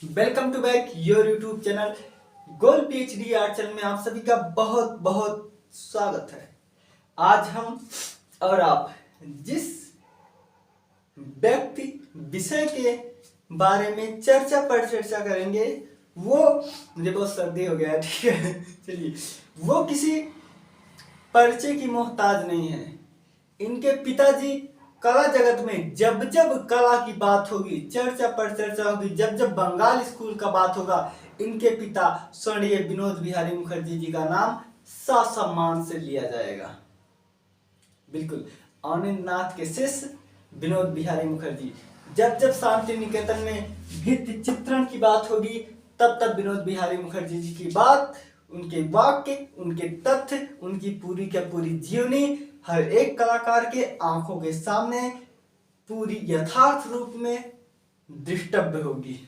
Welcome to back your YouTube channel goal PhD art channel में आप सभी का बहुत बहुत स्वागत है। आज हम और आप जिस व्यक्ति विषय के बारे में चर्चा पर चर्चा करेंगे वो मुझे बहुत सर्दी हो गया है, ठीक है। चलिए, वो किसी परिचय की मोहताज नहीं है। इनके पिताजी कला जगत में जब जब कला की बात होगी, चर्चा पर चर्चा होगी, जब जब बंगाल स्कूल का बात होगा, इनके पिता स्वर्गीय विनोद बिहारी मुखर्जी जी का नाम ससम्मान से लिया जाएगा। बिल्कुल, आनंद नाथ के शिष्य विनोद बिहारी मुखर्जी। जब जब शांति निकेतन में भित्ति चित्रण की बात होगी, तब तब विनोद बिहारी मुखर्जी जी की बात, उनके वाक्य, उनके तथ्य, उनकी पूरी क्या पूरी जीवनी हर एक कलाकार के आंखों के सामने पूरी यथार्थ रूप में दृष्टव्य होगी।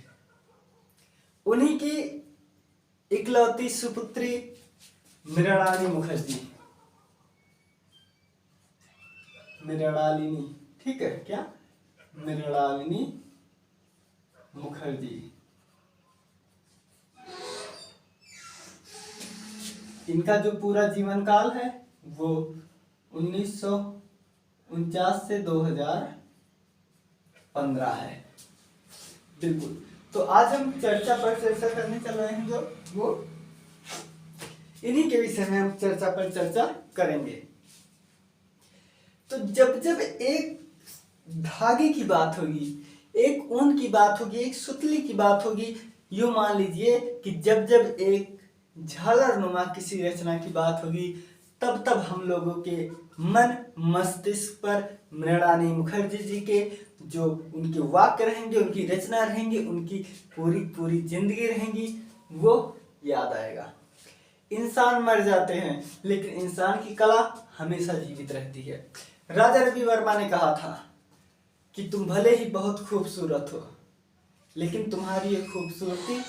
उन्हीं की इकलौती सुपुत्री मृणालिनी मुखर्जी, मृणालिनी, ठीक है क्या, मृणालिनी मुखर्जी। इनका जो पूरा जीवन काल है वो 1949 से 2015 है। बिल्कुल, तो आज हम चर्चा पर चर्चा करने चल रहे हैं, जो वो इन्हीं के विषय में हम चर्चा पर चर्चा करेंगे। तो जब जब एक धागे की बात होगी, एक ऊन की बात होगी, एक सुतली की बात होगी, यूं मान लीजिए कि जब जब एक झालर नुमा किसी रचना की बात होगी, तब तब हम लोगों के मन मस्तिष्क पर मृणालिनी मुखर्जी जी के जो उनके वाक्य रहेंगे, उनकी रचना रहेंगी, उनकी पूरी पूरी जिंदगी रहेंगी, वो याद आएगा। इंसान मर जाते हैं लेकिन इंसान की कला हमेशा जीवित रहती है। राजा रवि वर्मा ने कहा था कि तुम भले ही बहुत खूबसूरत हो, लेकिन तुम्हारी ये खूबसूरती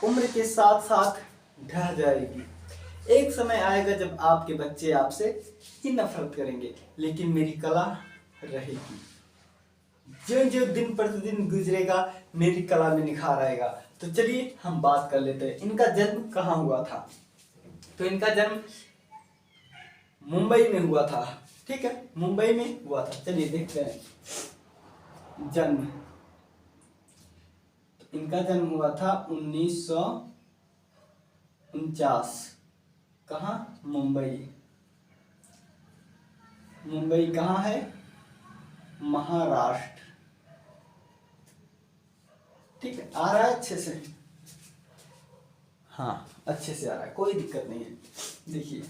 उम्र के साथ साथ ढह जाएगी। एक समय आएगा जब आपके बच्चे आपसे ही नफरत करेंगे, लेकिन मेरी कला रहेगी। जो जो दिन प्रतिदिन गुजरेगा, मेरी कला में निखार आएगा। तो चलिए हम बात कर लेते हैं, इनका जन्म कहाँ हुआ था। तो इनका जन्म मुंबई में हुआ था, ठीक है, मुंबई में हुआ था। चलिए देखते हैं जन्म। इनका जन्म हुआ था 1949। कहाँ? मुंबई। मुंबई कहाँ है? महाराष्ट्र। ठीक है, आ रहा है अच्छे से? हाँ, अच्छे से आ रहा है, कोई दिक्कत नहीं है। देखिए,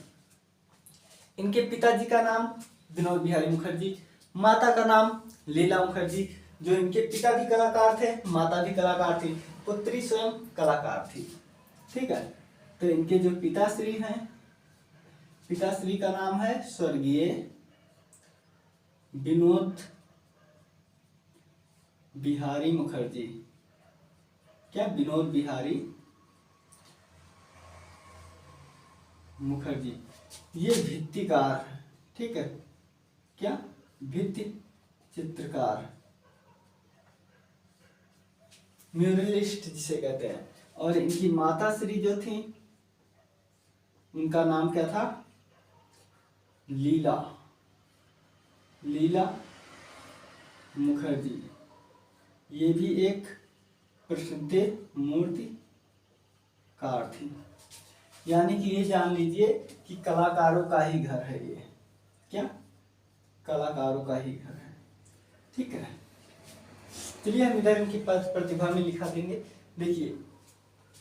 इनके पिताजी का नाम विनोद बिहारी मुखर्जी, माता का नाम लीला मुखर्जी। जो इनके पिता भी कलाकार थे, माता भी कलाकार थी, पुत्री स्वयं कलाकार थी, ठीक है। तो इनके जो पिताश्री हैं, पिताश्री का नाम है स्वर्गीय विनोद बिहारी मुखर्जी। क्या? विनोद बिहारी मुखर्जी। ये भित्तिकार, ठीक है, क्या? भित्ति चित्रकार, म्यूरलिस्ट जिसे कहते हैं। और इनकी माता श्री जो थी, उनका नाम क्या था? लीला, लीला मुखर्जी। ये भी एक प्रसिद्ध मूर्तिकार थी। यानी कि ये जान लीजिए कि कलाकारों का ही घर है ये। क्या? कलाकारों का ही घर है, ठीक है। चलिए हम इधर इनकी प्रतिभा में लिखा देंगे। देखिए,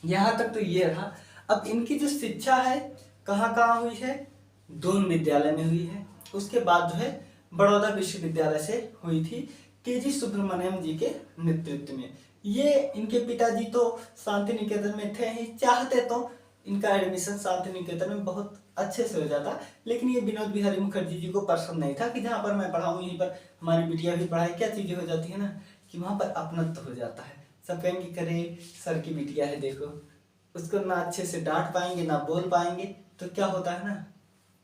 यहाँ तक तो ये रहा। अब इनकी जो शिक्षा है कहाँ कहाँ हुई है? दून विद्यालय में हुई है। उसके बाद जो है बड़ौदा विश्वविद्यालय से हुई थी, केजी सुब्रमण्यम जी के नेतृत्व में। ये इनके पिताजी तो शांति निकेतन में थे ही, चाहते तो इनका एडमिशन शांति निकेतन में बहुत अच्छे से हो जाता, लेकिन ये विनोद बिहारी मुखर्जी जी को पसंद नहीं था कि जहाँ पर मैं पढ़ाऊँ यहीं पर हमारी बिटिया भी पढ़ाए। क्या चीज़ें हो जाती है ना कि वहाँ पर अपनत्व हो जाता है। सब कहेंगे करे सर की बिटिया है, देखो उसको ना अच्छे से डांट पाएंगे ना बोल पाएंगे, तो क्या होता है ना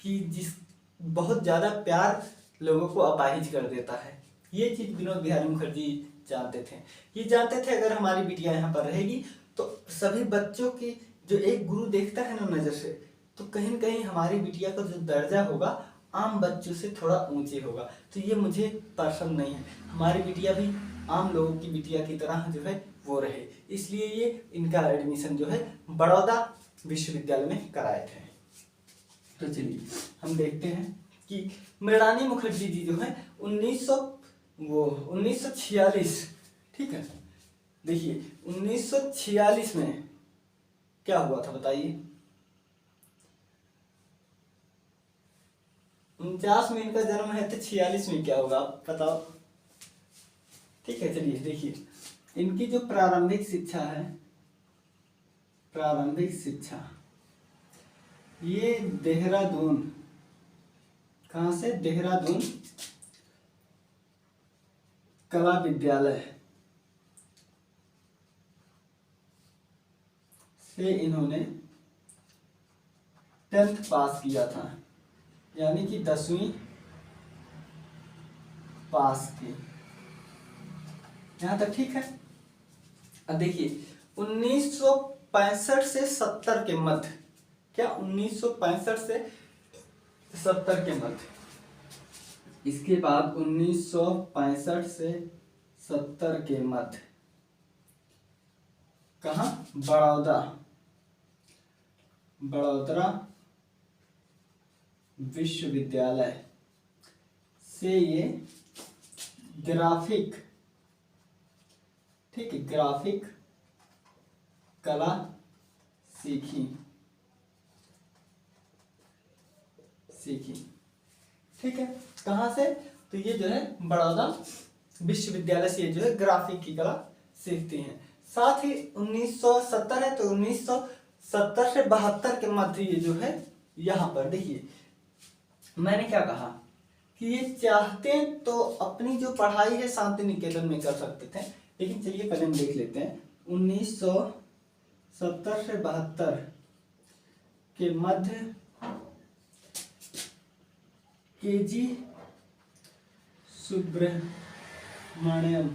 कि जिस बहुत ज़्यादा प्यार लोगों को अपाहिज कर देता है। ये चीज़ विनोद बिहारी मुखर्जी जानते थे। ये जानते थे अगर हमारी बिटिया यहाँ पर रहेगी तो सभी बच्चों की जो एक गुरु देखता है ना नज़र से, तो कहीं न कहीं हमारी बिटिया का जो दर्जा होगा आम बच्चों से थोड़ा ऊंचे होगा। तो ये मुझे पसंद नहीं है, हमारी बिटिया भी आम लोगों की बिटिया की तरह जो है वो रहे, इसलिए ये इनका एडमिशन जो है बड़ौदा विश्वविद्यालय में कराए थे। तो चलिए हम देखते हैं कि मृणालिनी मुखर्जी जी जो है 1946, ठीक है, देखिए 1946 में क्या हुआ था बताइए। 49 में इनका जन्म है तो 46 में क्या होगा आप बताओ। ठीक है, चलिए देखिए इनकी जो प्रारंभिक शिक्षा है, प्रारंभिक शिक्षा ये देहरादून, कहाँ से, देहरादून कला विद्यालय से इन्होंने 10th पास किया था, यानी कि 10वीं पास की। यहां तक ठीक है। अब देखिए 1965 से 70 के मध्य, क्या 1965 से 70 के मध्य, इसके बाद 1965 से 70 के मध्य कहाँ, बड़ौदा विश्वविद्यालय से ये ग्राफिक, ठीक है, ग्राफिक कला सीखी, ठीक है। कहाँ से, तो ये जो है बड़ौदा विश्वविद्यालय से ये जो है ग्राफिक की कला सीखती हैं। साथ ही 1970 है तो 1970 से 72 के मध्य ये जो है यहाँ पर देखिए, मैंने क्या कहा कि ये चाहते तो अपनी जो पढ़ाई है शांति निकेतन में कर सकते थे, लेकिन चलिए पहले हम देख लेते हैं 1970 से 72 के मध्य केजी सुब्रमण्यम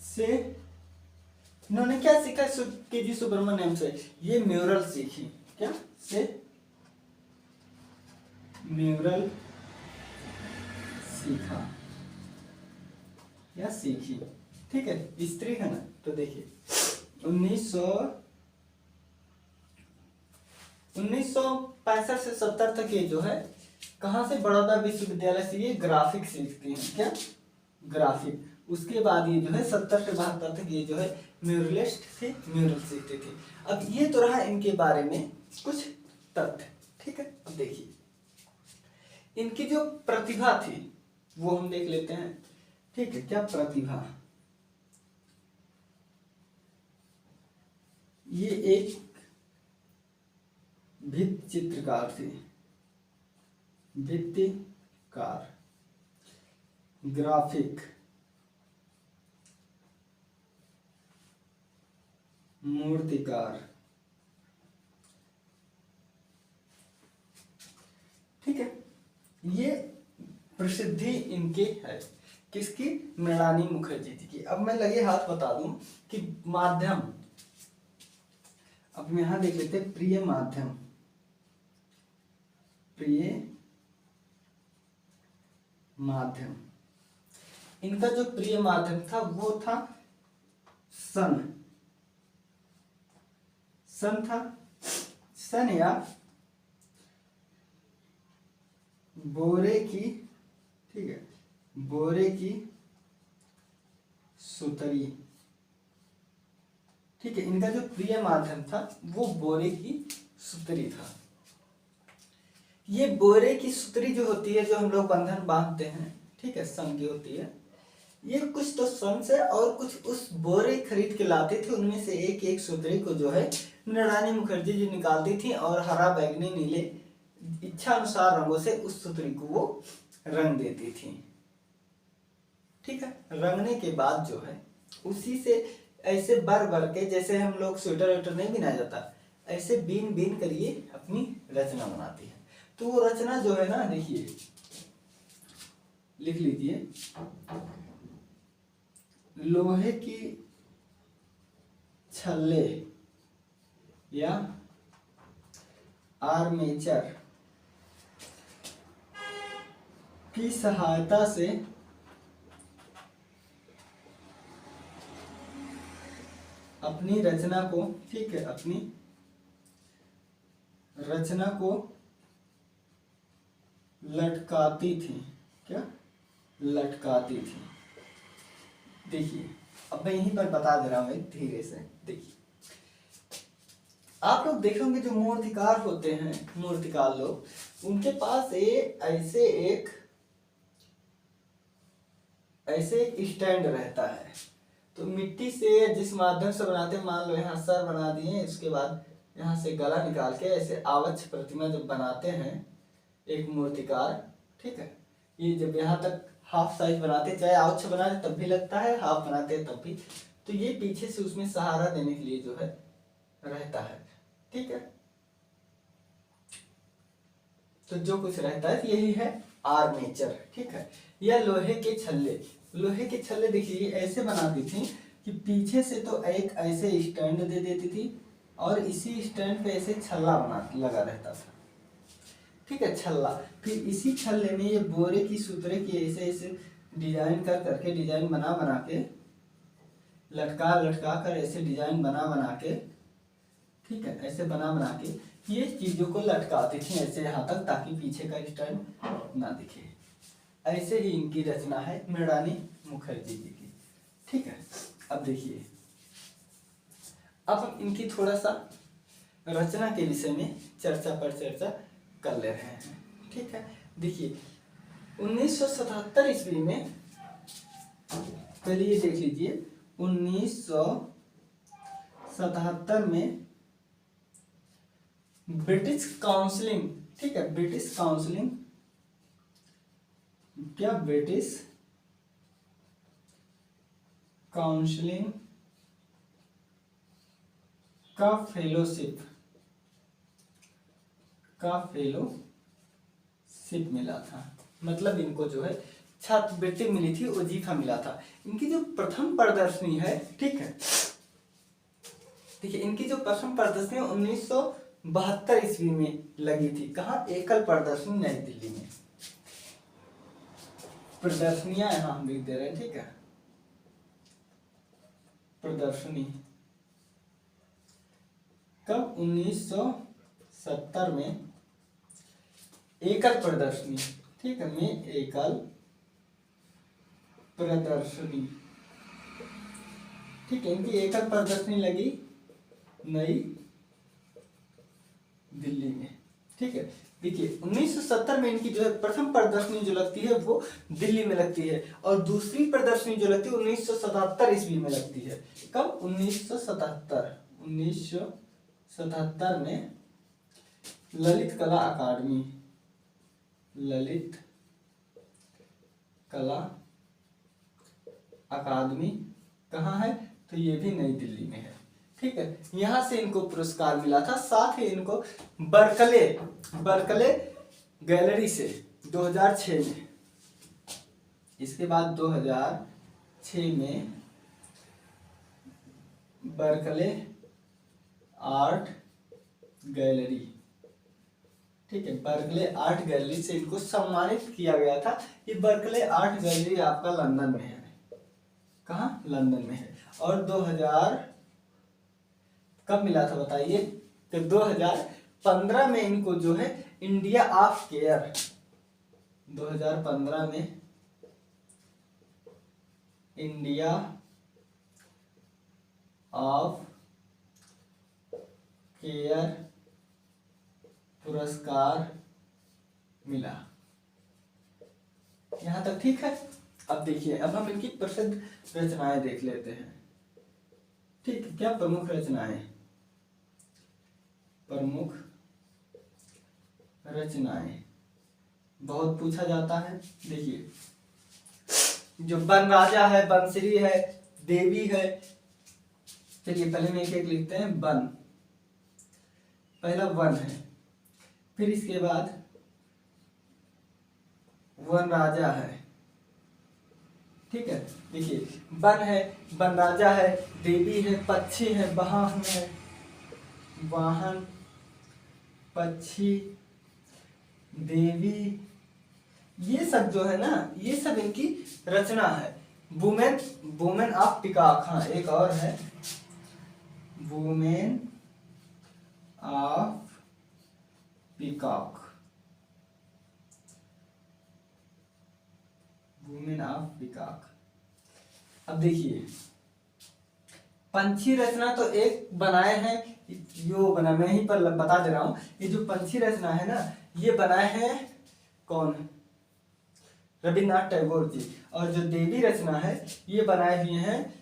से इन्होंने क्या सीखा, केजी सुब्रमण्यम से ये म्यूरल सीखी, क्या से म्यूरल सीखा या सीखी, ठीक है, स्त्री है ना। तो देखिए 1965 से 70 तक ये जो है कहाँ से, बड़ौदा विश्वविद्यालय से ये ग्राफिक सीखती हैं, क्या ग्राफिक। उसके बाद ये जो है 70 से 72 तक ये जो है म्यूरलिस्ट थे, म्यूरल सीखते थे। अब ये तो रहा इनके बारे में कुछ तथ्य, ठीक है। अब देखिए इनकी जो प्रतिभा थी वो हम देख लेते हैं, ठीक है। क्या प्रतिभा, ये एक भित्ति चित्रकार थे, भित्तिकार, ग्राफिक, मूर्तिकार, ठीक है। ये प्रसिद्धि इनके है, किसकी, मृणालिनी मुखर्जी जी की। अब मैं लगे हाथ बता दूं कि माध्यम, अब यहां देख लेते हैं प्रिय माध्यम, प्रिय माध्यम, इनका जो प्रिय माध्यम था वो था सन था, सन या बोरे की, ठीक है, बोरे की सुतरी, ठीक है। इनका जो प्रिय माध्यम था वो बोरे की सुतरी था। ये बोरे की सुतरी जो होती है, जो हम लोग बंधन बांधते हैं, ठीक है, सन की होती है। ये कुछ तो सन से और कुछ उस बोरे खरीद के लाते थे, उनमें से एक एक सुतरी को जो है मृणालिनी मुखर्जी जी निकालती थी और हरा, बैगनी, नीले इच्छा अनुसार रंगों से उस सुतरी को वो रंग देती थी, ठीक है। रंगने के बाद जो है उसी से ऐसे बर के, जैसे हम लोग स्वेटर वेटर नहीं बिना जाता, ऐसे बीन कर ये अपनी रचना बनाती है। तो वो रचना जो है ना, देखिए लिख लीजिए, लोहे की छल्ले या आर्मेचर की सहायता से अपनी रचना को, ठीक है, अपनी रचना को लटकाती थी। क्या? लटकाती थी। देखिए, अब मैं यहीं पर बता दे रहा हूं एक धीरे से। देखिए, आप लोग देखेंगे जो मूर्तिकार होते हैं, मूर्तिकार लोग, उनके पास ऐसे एक स्टैंड रहता है। तो मिट्टी से जिस माध्यम से बनाते हैं, मान लो यहाँ सर बना दिए, उसके बाद यहाँ से गला निकाल के ऐसे आवक्ष प्रतिमा जब बनाते हैं एक मूर्तिकार, ठीक है, ये जब यहाँ तक हाफ साइज बनाते, चाहे आवक्ष बनाते तब भी लगता है, हाफ बनाते तब भी, तो ये पीछे से उसमें सहारा देने के लिए जो है रहता है, ठीक है। तो जो कुछ रहता है यही है आर्मेचर, ठीक है। या लोहे के छल्ले, लोहे के छल्ले देखिए ऐसे बनाती थी कि पीछे से तो एक ऐसे स्टैंड दे देती थी और इसी स्टैंड पे ऐसे छल्ला बना लगा रहता था, ठीक है, छल्ला। फिर इसी छल्ले में ये बोरे की सूत्रे की ऐसे ऐसे डिजाइन कर करके, डिजाइन बना बना के, लटका लटका कर ऐसे डिजाइन बना बना के, ठीक है, ऐसे बना बना के ये चीजों को लटकाती थी ऐसे यहाँ तक, ताकि पीछे का स्टैंड ना दिखे। ऐसे ही इनकी रचना है मृणालिनी मुखर्जी जी की, ठीक है। अब देखिए, अब हम इनकी थोड़ा सा रचना के विषय में चर्चा कर ले रहे हैं, ठीक है। देखिए, 1977 ईस्वी में, पहले ये देख लीजिए, 1977 में ब्रिटिश काउंसिलिंग, ठीक है, ब्रिटिश काउंसिलिंग, क्या, ब्रिटिश काउंसिलिंग का फेलोशिप मिला था। मतलब इनको जो है छात्रवृत्ति मिली थी, वजीफा मिला था। इनकी जो प्रथम प्रदर्शनी है, ठीक है, देखिए, इनकी जो प्रथम प्रदर्शनी 1972 ईस्वी में लगी थी। कहाँ? एकल प्रदर्शनी, नई दिल्ली में। प्रदर्शनियां यहां हम लिख दे रहे हैं, ठीक है, प्रदर्शनी कब? 1970 में एकल प्रदर्शनी, ठीक है, में एकल प्रदर्शनी, ठीक है, इनकी एकल प्रदर्शनी लगी नई दिल्ली में, ठीक है। देखिए, 1970 में इनकी जो है प्रथम प्रदर्शनी जो लगती है वो दिल्ली में लगती है, और दूसरी प्रदर्शनी जो लगती है 1977 ईस्वी में लगती है। कब? 1977 में ललित कला अकादमी, ललित कला अकादमी कहाँ है? तो ये भी नई दिल्ली में है, ठीक है। यहां से इनको पुरस्कार मिला था। साथ ही इनको बर्कले गैलरी से 2006 में, इसके बाद 2006 में बर्कले आर्ट गैलरी, ठीक है, बर्कले आर्ट गैलरी से इनको सम्मानित किया गया था। ये बर्कले आर्ट गैलरी आपका लंदन में है। कहाँ? लंदन में है। और 2000 कब मिला था बताइए? तो 2015 में इनको जो है इंडिया ऑफ केयर, 2015 में इंडिया ऑफ केयर पुरस्कार मिला। यहां तक ठीक है। अब देखिए, अब हम इनकी प्रसिद्ध रचनाएं देख लेते हैं, ठीक है। क्या प्रमुख रचनाएं? प्रमुख रचनाएं बहुत पूछा जाता है। देखिए, जो वन राजा है, बंसरी है, देवी है। चलिए पहले में एक एक लिखते हैं। वन, पहला वन है, फिर इसके बाद वन राजा है, ठीक है, देखिए वन है, वन राजा है, देवी है, पक्षी है, वाहन है, वाहन, पक्षी, देवी, ये सब जो है ना, ये सब इनकी रचना है। वुमेन, वुमेन ऑफ पीकॉक, हाँ एक और है, women of peacock, women of peacock. अब देखिए पंछी रचना तो एक बनाए हैं, यो बना, मैं यहीं पर बता दे रहा हूं, ये जो पंछी रचना है ना, ये बनाए हैं कौन, रविन्द्रनाथ टैगोर जी। और जो देवी रचना है ये बनाए हुए हैं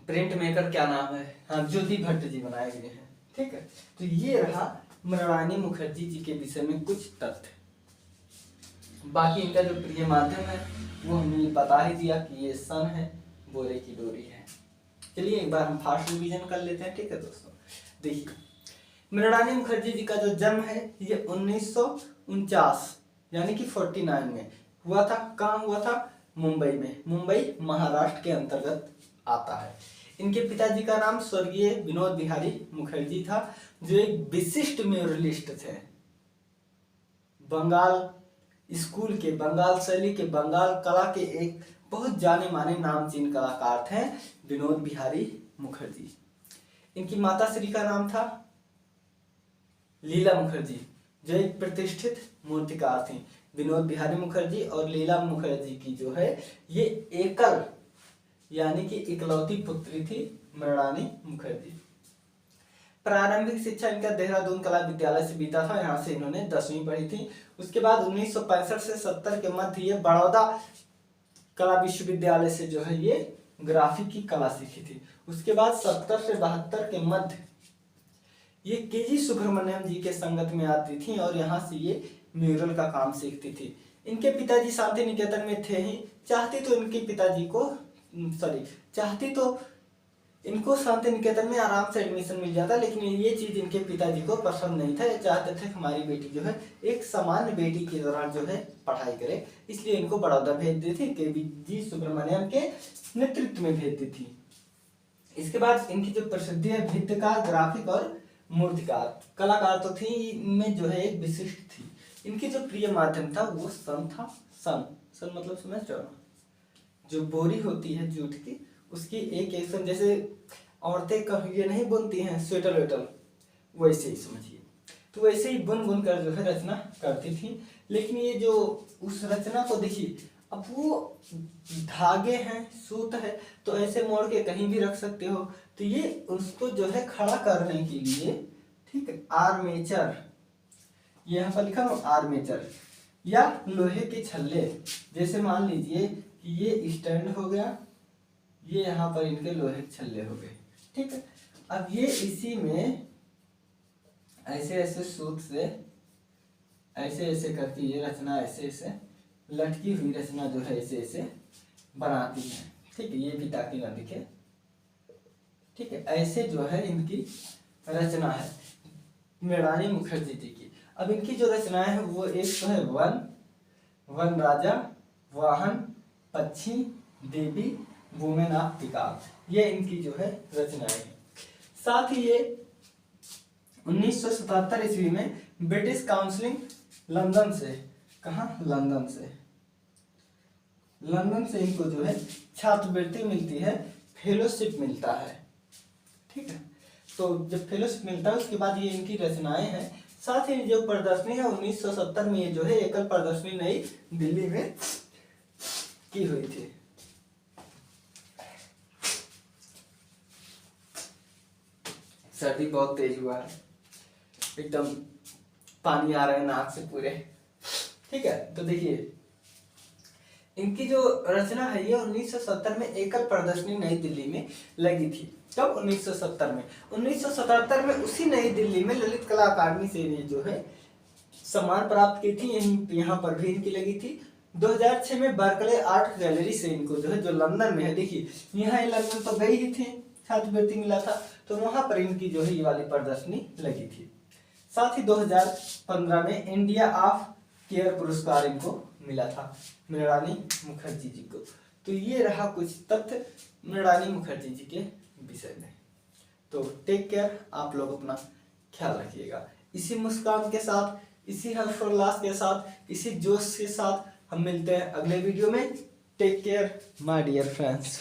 प्रिंट मेकर, क्या नाम है, हाँ ज्योति भट्ट जी बनाए हुए हैं। ठीक है, तो ये रहा मृणालिनी मुखर्जी जी के विषय में कुछ तथ्य। बाकी इनका जो प्रिय माध्यम है वो हमने बता ही दिया कि ये सन है, बोरे की डोरी है। चलिए एक बार हम फास्ट रिवीजन कर लेते हैं। ठीक है दोस्तों, देखिए मृणालिनी मुखर्जी जी का जो जन्म है ये 1949 यानी कि 49 में हुआ था। कहाँ हुआ था, मुंबई में, मुंबई महाराष्ट्र के अंतर्गत आता है। इनके पिताजी का नाम स्वर्गीय विनोद बिहारी मुखर्जी था, जो एक विशिष्ट म्यूरलिस्ट थे। बंगाल स्कूल के, बंगाल शैली के, बंगाल कला के एक बहुत जाने माने नामचीन कलाकार थे विनोद बिहारी मुखर्जी। इनकी माता श्री का नाम था लीला मुखर्जी, जो एक प्रतिष्ठित मूर्तिकार थी। विनोद बिहारी मुखर्जी और लीला मुखर्जी की जो है ये एकल यानी कि इकलौती पुत्री थी मृणालिनी मुखर्जी। प्रारंभिक शिक्षा इनका देहरादून कला विद्यालय से बीता था, यहाँ से इन्होंने 10वीं पढ़ी थी। उसके बाद 1965 से 70 के मध्य ये बड़ौदा कला विश्वविद्यालय से जो है ये ग्राफिक की कला सीखी थी। उसके बाद 70 से 72 के मध्य ये केजी सुब्रमण्यम जी के संगत में आती थी और यहाँ से ये म्यूरल का काम सीखती थी। इनके पिताजी शांति निकेतन में थे ही, चाहती तो इनको शांति निकेतन में आराम से एडमिशन मिल जाता, लेकिन ये चीज इनके पिताजी को पसंद नहीं था। ये चाहते थे हमारी बेटी जो है एक सामान्य बेटी की तरह जो है पढ़ाई करे, इसलिए इनको बड़ौदा भेज दी थी, केजी सुब्रमण्यम के नेतृत्व में भेज दी थी। इसके बाद इनकी जो प्रसिद्धि है भित्तिकार, ग्राफिक और मूर्तिकार, कलाकार तो थी, इनमें जो है एक विशिष्ट थी। इनकी जो प्रिय माध्यम था वो सन था। सन मतलब समझ रहे हो, जो बोरी होती है जूट की, उसकी एक सन, जैसे औरतें ये नहीं बुनती हैं स्वेटर वेटर, वैसे ही समझिए। तो वैसे ही बुन कर जो है रचना करती थी। लेकिन ये जो उस रचना को देखिए, अब वो धागे हैं, सूत है, तो ऐसे मोड़ के कहीं भी रख सकते हो। तो ये उसको जो है खड़ा करने के लिए, ठीक है, आर्मेचर, ये यहाँ पर लिखा हो आर्मेचर, या लोहे के छल्ले, जैसे मान लीजिए कि ये स्टैंड हो गया, ये यहाँ पर इनके लोहे के छल्ले हो गए। ठीक है, अब ये इसी में ऐसे ऐसे सूत से ऐसे ऐसे करके ये रचना ऐसे ऐसे लटकी हुई रचना जो है ऐसे ऐसे बनाती है। ठीक है, ये भी ताकि ना दिखे। ठीक है, ऐसे जो है इनकी रचना है मृणालिनी मुखर्जी जी की। अब इनकी जो रचनाएं है वो एक तो है वन राजा, वाहन, पक्षी, देवी, वुमेन ऑफ पीकॉक, ये इनकी जो है रचनाएं हैं। साथ ही ये 1977 ईस्वी में ब्रिटिश काउंसिलिंग लंदन से, कहाँ, लंदन से इनको जो है छात्रवृत्ति मिलती है, फेलोशिप मिलता है। ठीक है, तो जब फेलोशिप मिलता है उसके बाद ये इनकी रचनाएं हैं। साथ ही जो प्रदर्शनी है 1970 में ये जो है एकल प्रदर्शनी नई दिल्ली में की हुई थी। सर्दी बहुत तेज हुआ है, एकदम पानी आ रहा है नाक से पूरे। ठीक है, तो देखिए इनकी जो रचना है ये 1970 में एकल प्रदर्शनी नई दिल्ली में लगी थी। कब, 1970 में। 1977 में उसी नई दिल्ली में ललित कला अकादमी से ये जो है सम्मान प्राप्त की थी, यहाँ पर भी इनकी लगी थी। 2006 में बर्कले आर्ट गैलरी से इनको जो है, जो लंदन में है, देखिए यहाँ लंदन तो गई ही थी, छात्रवृत्ति मिला था, तो वहां पर इनकी जो है ये वाली प्रदर्शनी लगी थी। साथ ही 2015 में इंडिया ऑफ केयर पुरस्कार इनको मिला था मृणालिनी मुखर्जी जी को। तो ये रहा कुछ तथ्य मृणालिनी मुखर्जी जी के विषय में। तो टेक केयर, आप लोग अपना ख्याल रखिएगा। इसी मुस्कान के साथ, इसी हर्षोल्लास के साथ, इसी जोश के साथ हम मिलते हैं अगले वीडियो में। Take care my dear friends.